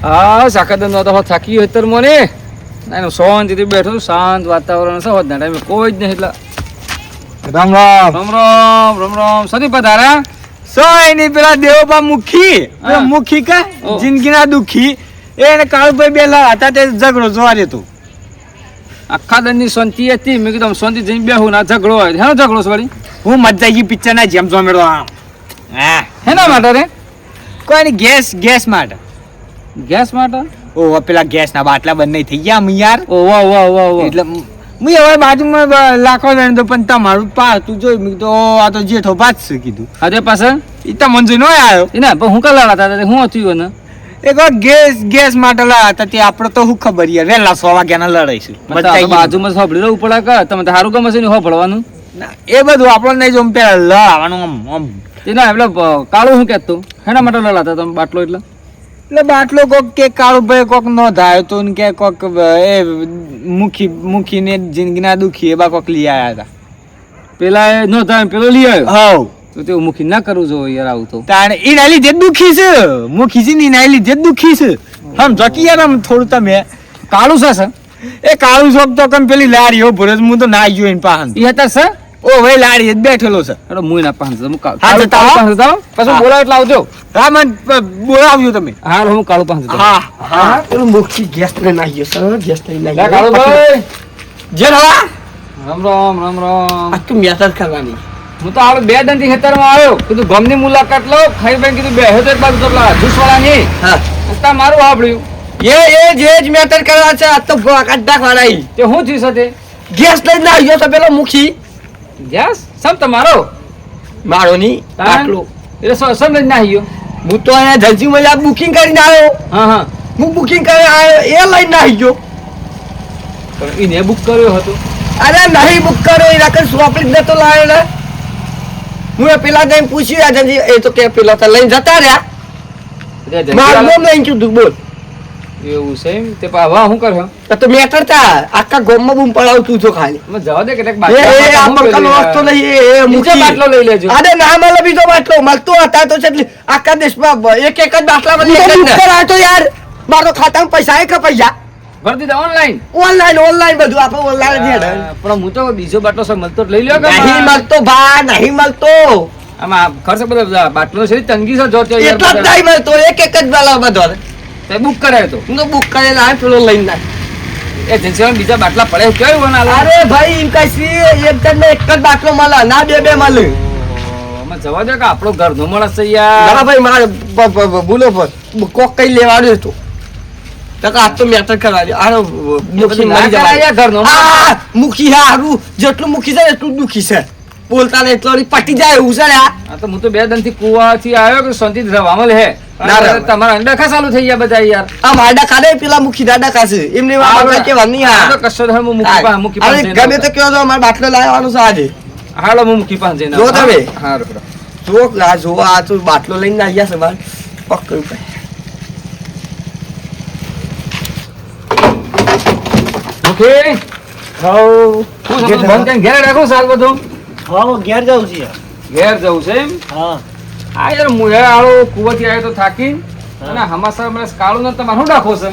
હા સાકરદન તો થાકી ગયો અત્યારે મને ના શાંતિથી બેઠો શાંત વાતાવરણ છે હોત ના ટાઈમે કોઈ જ નહીં એટલે રામ રામ રામ રામ રામ રામ સદી પધાર્યા સોય ની પેલા દેવબા મુખી હા. મુખી કા ઓ. જિંદગીના દુખી એને કાળુભાઈ બેલા હતા તે ઝઘડો જોવા દેતો આખા દનની શાંતિ હતી મેં કીધું શાંતિ જઈને બેહું ના ઝઘડો હોય હેનો ઝઘડો છે વળી હું મજા ગઈ પિક્ચર ના જેમ જોમેડો આમ હા હેના માટે રે કોઈ ની ગેસ માટે ગેસ માટે ઓ પેલા ગેસ ના બાટલા બંધ નહીં થઈ ગયા આમ યાર ઓ વાહ વાહ વાહ વાહ એટલે હું હવે બાજુમાં લાખો લઈને તો પણ તમારું પા તું જોઈ મેં કીધું ઓ આ તો જેઠો પાછ છે કીધું અરે પાછળ ઈ તો મંજૂર નો આવ્યો એના પણ હું કલાડા હતા હું હતું ને એક વાર ગેસ માટે લાયા હતા તે આપણે તો શું ખબર યાર વહેલા 100 વાગ્યાના લડાઈશું બાજુમાં સાંભળી રહેવું પડે કે તમે હારું ગમે છે ને સાંભળવાનું એ બધું આપણને નહીં જો પેલા લડાવવાનું આમ આમ એના એટલે કાળું હું કહેતો હેના માટે લડાતા તમે બાટલો એટલે એટલે બાટલો કોક કે કાળુભાઈ કોક નો થાય તો કે કોક એ મુખીને જિંદગીના દુખી એવા કોક લઈ આવ્યા હતા પેલા એ ન થાય પેલો લઈ આવ્યો હવ તો તેવું મુખી ના કરવું જોઈએ યાર આવું તો તાણે એના લીધે જ દુખી છે મુખીજી ની એના લીધે જ દુખી છે હમ જોકી યાર આમ થોડું તમે કાળું છે સર એ કાળું શોખ તો કમ પેલી લારી હો ભરત હું તો ના ગયો એને પાહન એ હતા સર ઓ ભાઈ લારી જ બેઠેલો છે અરે મુઈ ના પાસે હું હા, કાળું જતા હો. પાસે જાઉં પછી હા. બોલાવ એટલે આવજો હા મને બોલાવજો તમે હા હું કાળું પાસે જાઉં હા હા પેલું મુખી ગેસ લઈને આવી ગયો સર ગેસ લઈને લે આવી ગયો કાળુભાઈ જે હવા રામ રામ રામ રામ આ તું મેસેજ કરવાની હું તો આવે 2 દંડી ખેતરમાં આવ્યો કીધું ગમની મુલાકાત લો ખાઈ ભાઈ કીધું બે તો એક બાજુ તો પેલા જૂસવાળાની હા તા મારું વાપર્યું એ જ મેટર કરવા છે આ તો કાઢા ખવડાવી તે હું થયું સાથે ગેસ લઈને આવી ગયો તો પેલો મુખી ગેસ સમ તમારો મારો ની તાણ? આટલો એટલે સમજ ના આવ્યો હું તો અહીંયા જજી મજા બુકિંગ કરીને આવ્યો હા હા હું બુકિંગ કરીને આવ્યો એ લઈને આવી ગયો પણ એને બુક કર્યો હતો અરે નહીં બુક કર્યો એ રાખે શોપિંગ નતો લાવ્યો ને હું એ પેલા જઈને પૂછ્યું આ જજી એ તો કે પેલા તો લઈને જતા રહ્યા મારું નામ નહીં કીધું બોલ એવું છે એમ તે પા હવે હું કર્યો આ તો મેટર તા આખા ગામમાં બૂમ પડાવતું છો ખાલી મને જવા દે કેટલાક એ આ મરકાનો વસ્તુ નહીં એ નીચે મુખી બાટલો લઈ લેજો અરે ના મળે બીજો બાટલો મળતો હતા તો છે આખા દેશમાં એક જ બાટલામાં એક જ ને તો યાર મારો ખાતામાં પૈસા એ કપાઈ જા ભરી દીધા ઓનલાઈન ઓનલાઈન બધું આપણે ઓનલાઈન જ હેડે પણ હું તો બીજો બાટલો છે મળતો લઈ લ્યો કે નહીં મળતો ભા નહીં મળતો આમાં ખર્ચ બધા બાટલો છે તંગી છે જો એટલો જ નહીં મળતો એક જ બાલા બધો તે બુક કરાયો તો હું તો બુક કરેલા આ પેલો લઈને નાખ. એજન્સીમાં બીજા બાટલા પડે કેવું બનાવે અરે ભાઈ એમ કઈ એક જણ એક જ બાટલો મળે ના બે મળે અમે જવા દે કે આપણો ઘરનો માણસ છે યાર ના ભાઈ મારે બોલો કોક કઈ લેવાનું હતું તો કે આજ તો મેટર કરવા દે આ મુખી મરી જવાય ઘરનો આ મુખી હારું જેટલું મુખી છે ને એટલું દુખી છે બોલતા ને એટલો પટી જાય એવું છે ને આ આ તો હું તો 2 દિનથી કુવાથી આવ્યો કે શાંતિ રવામાં લે ના રહે. તમારા અંડા ખા ચાલુ થઈ ગયા બધા યાર આ માડા ખાડે પેલા મુખી દાડા ખાશે એમને વાત કે વાની આ હા તો કશો ધર્મ મૂકી અરે ગમે તો કયો તો મારે બાટલો લાવવાનો છે આજે હાલો હું મૂકી પાસે જઈને જો તમે. હા રોકડો જો આ તો બાટલો લઈને આવ્યા છે બાર પકડ્યું ભાઈ ઓકે હવ હું સમજો બંધ કરીને ઘેર રાખો સાલ બધું હા ઘેર જાઉં છું ઘેર જવું છે એમ હા આ યાર મુહે આળો કુવાથી આવ્યો તો થાકી અને હમાસર મને કાળું ને તમારે શું રાખો છે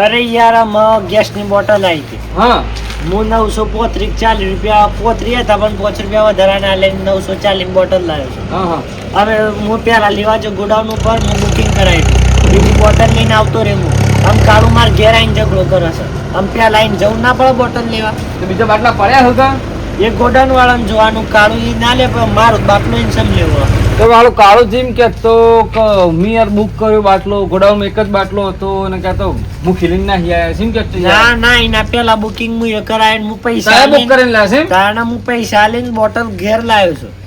અરે યાર આમાં ગેસની બોટલ આવી હતી હા હું 940 રૂપિયા પોતરી હતા પણ 5 રૂપિયા વધારાના લઈને 940 બોટલ લાવ્યો છું હા હા હવે હું પેલા લેવા જો ગોડાઉન ઉપર હું બુકિંગ કરાવી બીજી બોટલ લઈને આવતો રહે હું આમ કાળું માર ઘેર આવીને ઝઘડો કરે છે આમ ત્યાં લાઈન જવું ના પડે બોટલ લેવા તો બીજા બાટલા પડ્યા હતા એ ગોડાઉન વાળાને જોવાનું કાળું ઈ ના લે પણ મારું બાપનો ઇન્સમ લેવો તો વાળો કાળો જીમ કેતો કે મેં યાર બુક કર્યો બાટલો ગોડાઉનમાં એક જ બાટલો હતો અને કહેતો હું ખીલીને ના આયા છે એમ કેતો ના ના એના પેલા બુકિંગ હું કરાવીને હું પૈસા સાહેબ બુક આલીને- કરીને લાશે એમ? તારણે હું પૈસા લઈને બોટલ ઘેર લાવ્યો છું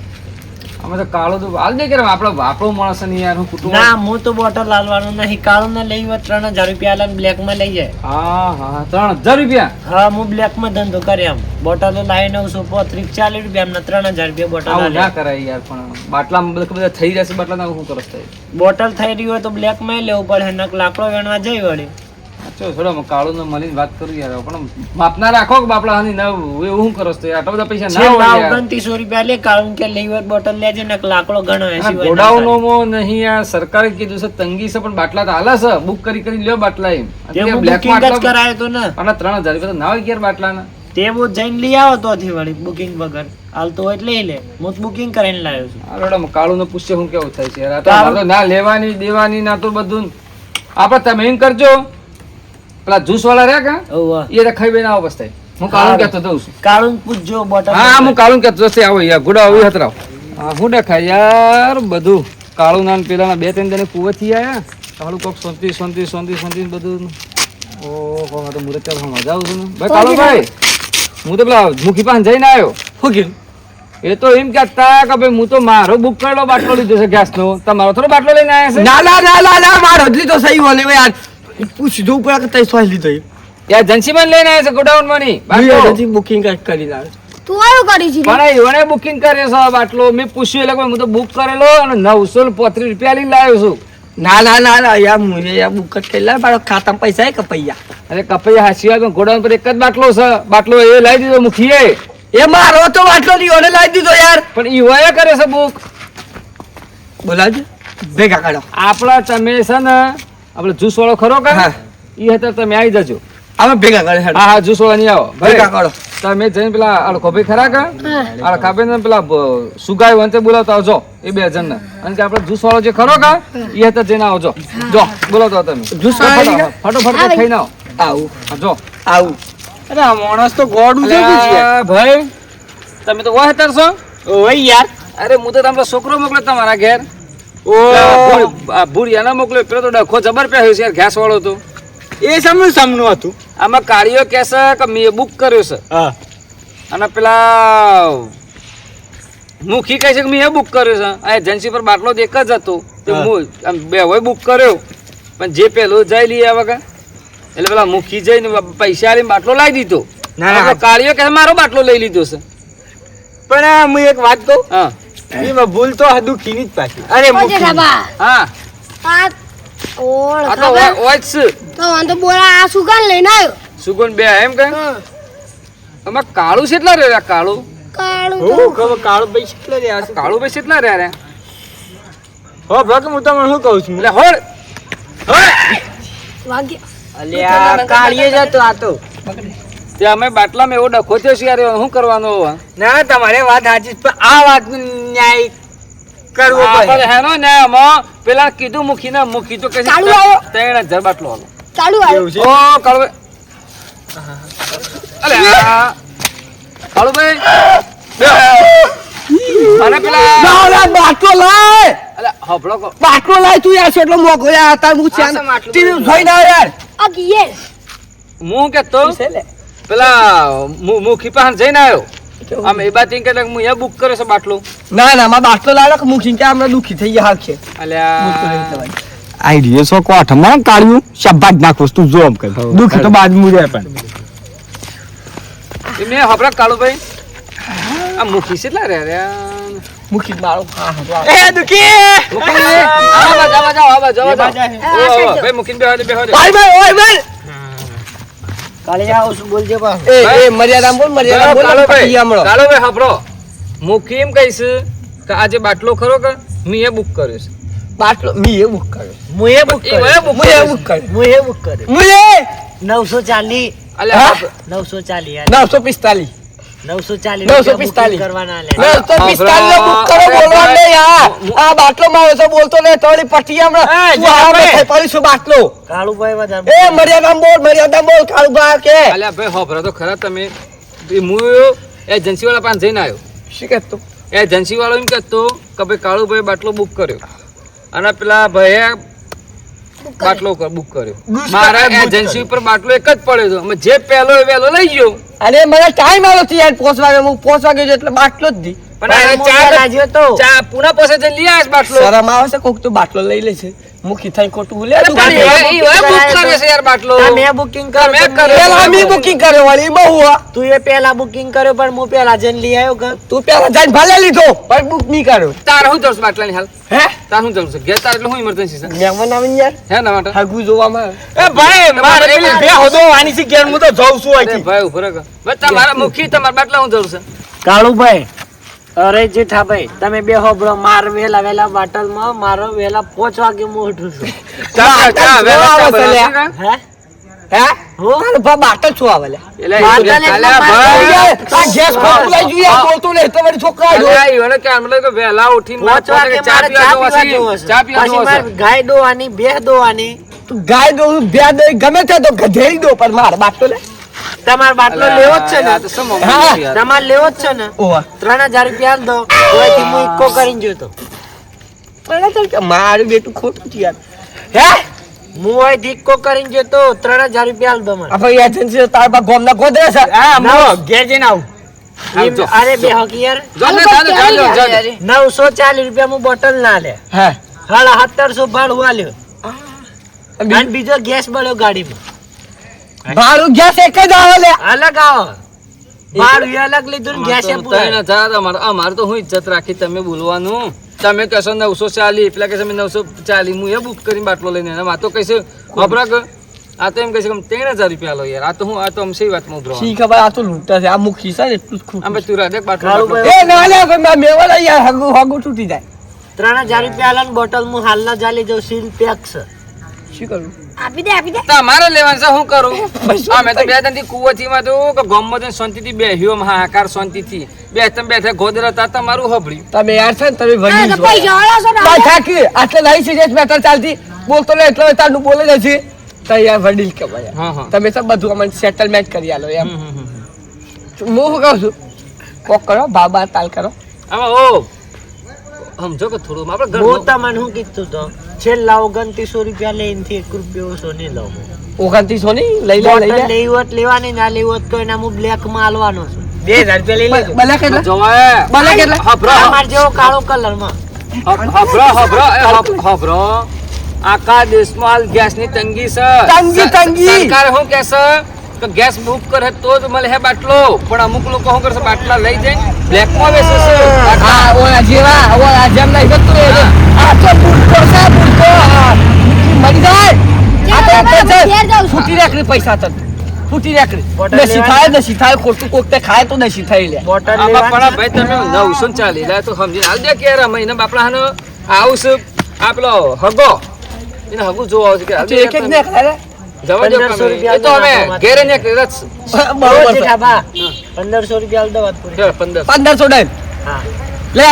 અમે તો કાળો તો હાલ દે કે આપણો માણસ ને યાર હું કુટુંબ ના હું તો બોટલ લાવવાનું નહીં કાળું ને લઈ હોય 3000 રૂપિયા લઈને બ્લેક માં લઈ જાય હા હા 3000 રૂપિયા હા હું બ્લેક માં ધંધો કરી આમ બોટલો લાવી 940 રૂપિયા એમને 3000 રૂપિયા બોટલ આવું ના આલે. કરાય યાર પણ બાટલામાં બધા થઈ જશે બાટલા શું કરસ થાય બોટલ થઈ રહી હોય તો બ્લેક માં લેવું પડે નક લાકડો વેણવા જઈ વળી ચલો છોડો કાળું ને મળીને વાત કરું યાર પણ માપના રાખો કે બાપડા હાની ના એવું શું કરો છો આટલા બધા પૈસા ના હોય યાર 2900 રૂપિયા લે કાળું કે લેવર બોટલ લેજે ને લાકડો ઘણો 80 હોય ગોડાઉનોમાં નહીં આ સરકારે કીધું છે તંગી છે પણ બાટલા તો હાલે છે બુક કરી લ્યો બાટલા એમ તે બ્લેક બુકિંગ જ કરાયો તો ને અને 3000 રૂપિયા ના હોય યાર બાટલાના તે હું જઈને લઈ આવો તોથી વળી બુકિંગ વગર હાલ તો એટલે લઈ લે હું બુકિંગ કરીને લાવ્યો છું આ રોડા કાળું ને પૂછે હું કેવું થાય છે યાર આ તો મારે તો ના લેવાની દેવાની ના તો બધું આપણે તમે એમ કરજો પેલા જ્યુસ વાળા રહ્યા કા ઓવા એ ખાઈ બેન આવો બસ થાય હું કાળું કહેતો દઉં છું કાળું પૂછજો બોટલ હા હું કાળું કહેતો છે આવો યાર ગુડા આવી હતરાવ હા હું દેખાય યાર બધું કાળું ના પેલા બે ત્રણ જણે કુવથી આયા કાળું કોક શાંતિ બધું ઓહો તો મુરત ચાલ મજા આવું છું ને ભાઈ કાળું ભાઈ હું તો પેલા મુખી પાસે જઈને આવ્યો શું કીધું એ તો એમ કહેતા કે ભાઈ હું તો મારો બુક કરેલો બાટલો લીધો છે ગેસ નો તમારો થોડો બાટલો લઈને આવ્યા ના મારો જ લીધો સહી બોલે યાર પૂછી દઉં પડે કે તઈ સોય લીધો છે યાર જંસીમાં લઈને આવ્યા છે ગોડાઉન માં ની બાટલો બુકિંગ કરી લાવે તું આયો કરી છે પણ એવણે બુકિંગ કર્યો છે બાટલો મેં પૂછ્યું એટલે હું તો બુક કરેલો અને 935 રૂપિયા લઈને લાવ્યો છું ના યાર મુએ યાર બુક જ કરી લાવે મારો ખાતામાં પૈસા કે પૈયા અરે કપૈયા હાસી વાત ગોડાઉન પર એક જ બાટલો છે બાટલો એ લાવી દીધો મુખીએ એ મારો તો બાટલો ની ઓને લાવી દીધો યાર પણ ઈવાય કરે છે બુક બોલાવજો ભેગા કાઢો આપણા તમે છે ને આપણે જ્યુસ વાળો ખરો કા હા. ઈ હતા તમે આવી જજો અમે ભેગા કાઢે હા જ્યુસ વાળા નહીં આવો ભેગા કાઢો તમે જઈને પેલા અડખોભાઈ ખરા કા અડખાભાઈ ને પેલા સુગાય વંતે બોલાવતા આવજો એ બે જણ ને અને કે આપણે જ્યુસ વાળો જે ખરો કા ઈ હતા જઈને આવજો જો બોલાવતો તમે જ્યુસ વાળો આવી ગયા? ફટોફટ ખાઈને આવો આવું હા, જો આવું અરે આ માણસ તો ગોડું છે અલ્યા ભાઈ તમે તો વાહ તરશો ઓય યાર અરે હું તો તમારો છોકરો મોકલો તમારા ઘેર ભૂરિયા મોકલ્યો પેલો તો ડખો જબર પહેર્યો છે યાર ઘાસ વાળો તો એ સમનું હતું આમાં કાળીઓ કહે છે કે મેં બુક કર્યો છે હા અને પેલા મુખી કહે છે કે મેં બુક કર્યો છે આ એજન્સી પર બાટલો જ એક જ હતો તે હું આમ બે હોય બુક કર્યો પણ જે પેલો જઈ લઈ આવ્યા કા એટલે પેલા મુખી જઈને પૈસા આલીને બાટલો લાવી દીધો ના. કાળીઓ કહે મારો બાટલો લઈ લીધો છે પણ હું એક વાત કહું હા એમાં ભૂલ તો દુખીની જ પાછી અરે ઓજે મુખી. સાબા હા આ ઓળ આ તો ખબર હોય જ છે તો વાંધો બોલા આ સુગાન લઈને આવ્યો સુગન બે એમ કે હા આમાં કાળું કેટલા રહ્યા કાળું કાળું હું તો ખબર કાળો ભાઈ કેટલો રે આ કાળું ભાઈ કેટલા રહ્યા હો ભગ હું તમને શું કહું છું એટલે હોળ વાગ્ય અલ્યા કાળીએ જ હતો આ તો તે અમે બાટલામાં એવો ડખો થયો છે યાર શું કરવાનો હવે? ના તમારે વાત સાચી છે, પણ આ વાતનો ન્યાય કરવો આપણે પડે હેનો ને આમાં પેલા કીધું મૂકી ને મૂકી તો કે ચાલુ આવ્યો. 3000 બાટલો આલો. ચાલુ આવ્યો એવું છે ઓ કાળુભાઈ અલે આ કાળુભાઈ બેહો. અને પેલા બાટલો લાય અલે હભળો કો બાટલો લાય તું યાર એટલો મોકો યાર તાર હું આ શેમ આટલું ટીવી બધું? જોઈ ના યાર આ ગીએ હું કેતો પેલા મુખી પાસે જઈને આવ્યો આમ એ બાત કે હું અહીંયા બુક કર્યો છે બાટલો ના માં બાટલો લાવે કે મૂકીને કે આપણે દુખી થઈ ગયા છે અલ્યા આઈડિયો સો કોઠ માં કાળ્યું શાબાશ નાખો તું જો આમ કર દુખ તો બાદ મુરે પણ એ મેં હભળો કાળુભાઈ આ મુખી કેટલા રહ્યા મૂકી મારો હા એ દુખી ભાઈ મૂકીને બેહો દે, બેહો દે. ભાઈ ભાઈ ઓય ભાઈ કાલે આવું શું બોલજે બા એ મર્યાદામાં બોલ મર્યાદામાં બોલ કાળુભાઈ, પતી હમણો કાળુભાઈ હાંભળો. મુખી એમ કહીશ કે આ જે બાટલો ખરો કે મેં એ બુક કર્યો છે બાટલો મી એ બુક કર્યો મુએ બુક એ વયે book મુએ કર્યો બુક કર્યો મુએ બુક કર્યો મુએ 940 અલ્યા હા? 940 યાર 945 940 945 કરવાના લે 945 બુક કરો બોલવા ને યાર આ બાટલો માં તો બોલતો ને તોડી પટી હમણાં તું આ બે પડીશું બાટલો કાળુભાઈ વધારે એ મર્યાદામાં બોલ કાળુબા કે અલ્યા ભાઈ હોભરો તો ખરા તમે હું એજન્સી વાળા પાસે જઈને આવ્યો શું કહેતો એજન્સી વાળો એમ કહેતો કે ભાઈ કાળુભાઈ બાટલો બુક કર્યો અને પેલા ભાઈએ બાટલો બુક કર્યો મારા એજન્સી ઉપર બાટલો એક જ પડ્યો હતો અમે જે પહેલો એ વહેલો લઈ ગયો અરે મને ટાઈમ આવ્યો હતો યાર 5 વાગે હું 5 વાગે એટલે બાટલો જ દી પણ આ ચા લાગ્યો તો ચા પુના પાસે જઈને લઈ આવ્યા છે બાટલો શરમ આવે છે કોક તો બાટલો લઈ લે છે મુખી થઈ ખોટું લે અરે તું પણ ગાડી. એ book આવે છે યાર બાટલો તમે booking કર્યો તમે પણ કર્યો. પેલા અમે બુકિંગ કર્યો વાળી બહુ હો. તું એ પેલા બુકિંગ કર્યો પણ હું પેલા જઈને લઈ આવ્યો ઘર. તું પેલા જઈને ભલે લીધો પણ બુક નહીં કર્યો. તાર હું જરૂર છે બાટલાની હાલ હે તાર શું જરૂર છે ઘેર તાર એટલે હું ઇમરજન્સી છે મહેમાન આવીને યાર હે ના માટે હગું જોવામાં એ ભાઈ મારે પેલી બે હોદો વાની છે ઘેર હું તો જઉં છું અરે અહીંથી. ભાઈ ઉભો રહો બસ તમારા મુખી તમારા બાટલા હું જરૂર છે કાળુભાઈ અરે જેઠાભાઈ તમે બે હોબળો માર વેલા બાટલમાં મારો વેલા 5 વાગે હું ઉઠું છું. ચા ચા હવે આવે છે બનાવશે લ્યા. ને? હે હે હો? તારો બાપ બાટલ શું આવે લે એટલે બાટલ એ એટલે અલ્યા બાટલ. ભાઈ. આ ગેસ ખોટું લઈ જોઈએ બોલતો ને તો મારી છોકરા અલ્યા ઈવોને કે આમ લાગે વહેલા ઉઠીને 5 વાગે ચા મારે પીવા ચા પીવા જવું જવું હશે. હશે. ચા પીવા પછી જવું મારે હશે. ગાય દોવાની બે દોવાની તું ગાય દો બે દો ગમે તે તો ગધેડી દો પણ માર બાટલો લે તમારે બાટલો અલ્યા, લેવો જ છે ને આ તો શું મોંઘું હા. છે યાર. તમારે લેવો જ છે ને ઓવા 3000 રૂપિયા આલ દો ઓયથી હું ઇક્કો કરીને જોતો મારું બેટું ખોટું છે યાર હે હું ઓયથી ઇક્કો કરીને જોતો 3000 રૂપિયા આલ દો મને આ ભાઈ એજન્સી તાર બા ગોમના ગોદરે છે હા હું ઘેર જઈને આવું. આવજો. અરે બે હકી યાર જો ને, જાજો, જાજો, જાજો. 940 રૂપિયા હું બોટલ ના લે હે 1750 ભાડું આલ્યો અને બીજો ગેસ બળ્યો ગાડીમાં મારું ગેસ એક જ આવે લે અલગ આવો ભાડું એ અલગ લીધું ને ગેસ એ અમારે તો ત્રણ હજાર અમારે તો હું ઇજ્જત રાખી તમે બોલવાનું તમે કહેશો 940 એટલે કે 940 હું એ બુક કરીને બાટલો લઈને આવ્યો. આ તો કહેશે અબરક આ તો એમ કહેશે કે 3000 રૂપિયા લો યાર આ તો આમ સહી વાતમાં ઉભરો શી ખબર આ તો લૂંટા છે આ મુખી છે ને એટલું જ ખોટું આમ તું રાધે બાટલો કાળું બાટલો. ભાઈ. એ ના લે ભાઈ માર મેવાલા યાર હગું તૂટી જાય 3000 રૂપિયા આલો ને બોટલ હું હાલના જાલી જાઉં સીલ પેક છે શું કરું આપી દે તમારે લેવાનું છે શું કરું અમે તો બે ત્રણ થી કુવતી માં તો ગામમાં જઈને શાંતિથી બેહ્યો હાહાકાર શાંતિથી બેઠા ગોદરા તા તમારું હબળ્યું તમે યાર છે ને તમે હા, વળી તો પૈસા વાળા છો ને બા આપણે. થાકી આટલે નહીં સિરિયસ મેટર ચાલતી બોલતો ને એટલે તારનું બોલે જ છે તો યાર વડીલ કહેવાય હા, હા. તમે તો બધું અમને સેટલમેન્ટ કરી આલો એમ હમ, હમ, હમ. હું શું કહું છું કોક કરો બાબા તાલ કરો આમાં ઓ સમજો કે થોડું આપણે ઘર હું તમને શું કીધું તો છેલ્લા 2900 રૂપિયા લઈને 1 રૂપિયો ઓછો નહીં લઉં 2900 ની લઈ લે બોટલ લઈ લે લેવી હોત લેવાની ના લેવી હોત તો એના હું બ્લેક માં આલવાનો છું 2000 રૂપિયા લઈ લેજો. ભલે કેટલા જોવાય ભલે કેટલા હબરો તમાર જેવો કાળો કલર માં હબરો આખા દેશમાં હાલ ગેસની તંગી છે તંગી. સરકાર શું કહેશે કે ગેસ બુક કરે તો જ મળે હે બાટલો પણ અમુક લોકો શું કરશે બાટલા લઈ જાય બ્લેકમાં વેચે છે હા ઓલા જેવા ઓલા જેમ નહીં કરતું એ આ તો બુટકો છે બુટકો મરી જાય આ તો ચાલો, આપણે આપણે ઘેર જાઉં છું. ફૂટી રાખડી પૈસા તો ફૂટી રાખડી બોટલ નસી થાય નસી થાય ખોટું કોક તે ખાય તો નસી થઈ લે બોટલ આમાં પણ લેવાની ભાઈ તમે 940 લે તો સમજીને હાલ દે કે યાર મહિના બાપડા હાનો આવશે આપલો હગો એને હગુ જોવા આવશે કે હાલ દે એક એક ને ખાય રે જવા દો 1500 રૂપિયા એ તો અમે આપવાના. ઘેરે ને રસ બરોબર છે. જેઠાબા 1500 રૂપિયા આલ દો વાત પૂરી 15 1500 ડન હા લે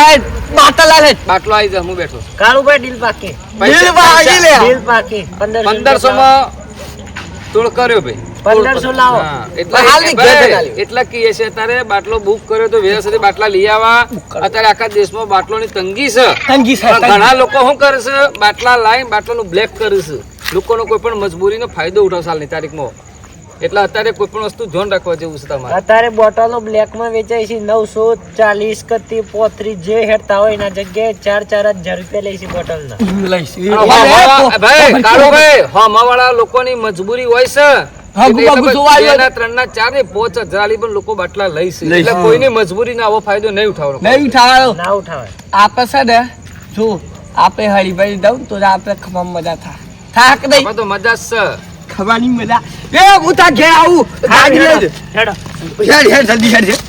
બાટલા લે બાટલો આવી જા હું બેઠો છું. કાળુભાઈ ડીલ પાકી દિલ ભાગી લે ડીલ પાકી 1500 માં તોડ કર્યો ભાઈ 1500 લાવો હા, હાલની ઘેર ભાઈ, જગાડ્યો. એટલા કહીએ છે અત્યારે બાટલો બુક કર્યો તો વેરા સાથે બાટલા લઈ આવવા અત્યારે આખા દેશમાં બાટલોની તંગી છે તંગી છે પણ ઘણા લોકો શું કરે છે બાટલા લાઈન બાટલાનું બ્લેક કરે છે લોકોનો કોઈ પણ મજબૂરીનો ફાયદો ઉઠાવ સાલની તારીખમાં એટલે અત્યારે કોઈ પણ વસ્તુ ધ્યાન રાખવા જેવું છે તમારે અત્યારે બોટલો બ્લેક માં વેચાય છે 940 કતી 35 જે હેડતા હોય એના જગ્યાએ 4-4 હજાર રૂપિયા લે છે બોટલ ના લઈશ ભાઈ કાળુભાઈ હમાવાળા લોકોની મજબૂરી હોય છે હગુ એટલે બગુ જોવા બે આવ્યો. ના, 3 ના, 4 ને 5 હજાર પણ લોકો બાટલા લઈ છે લઈ એટલે છે. કોઈની મજબૂરીનો આવો ફાયદો નહીં ઉઠાવવાનો નહીં ઉઠાવો ના ઉઠાવે આપે છે ને જો આપે હળીભાઈ દઉં તો આપણે ખવામાં મજા થાય થાક નહીં આમાં તો મજા જ છે ખવાની મજા એ હું તા ઘેર આવું ગાડી લઈ લે. હેડો હેડ હેડ જલ્દી હેડ હેડ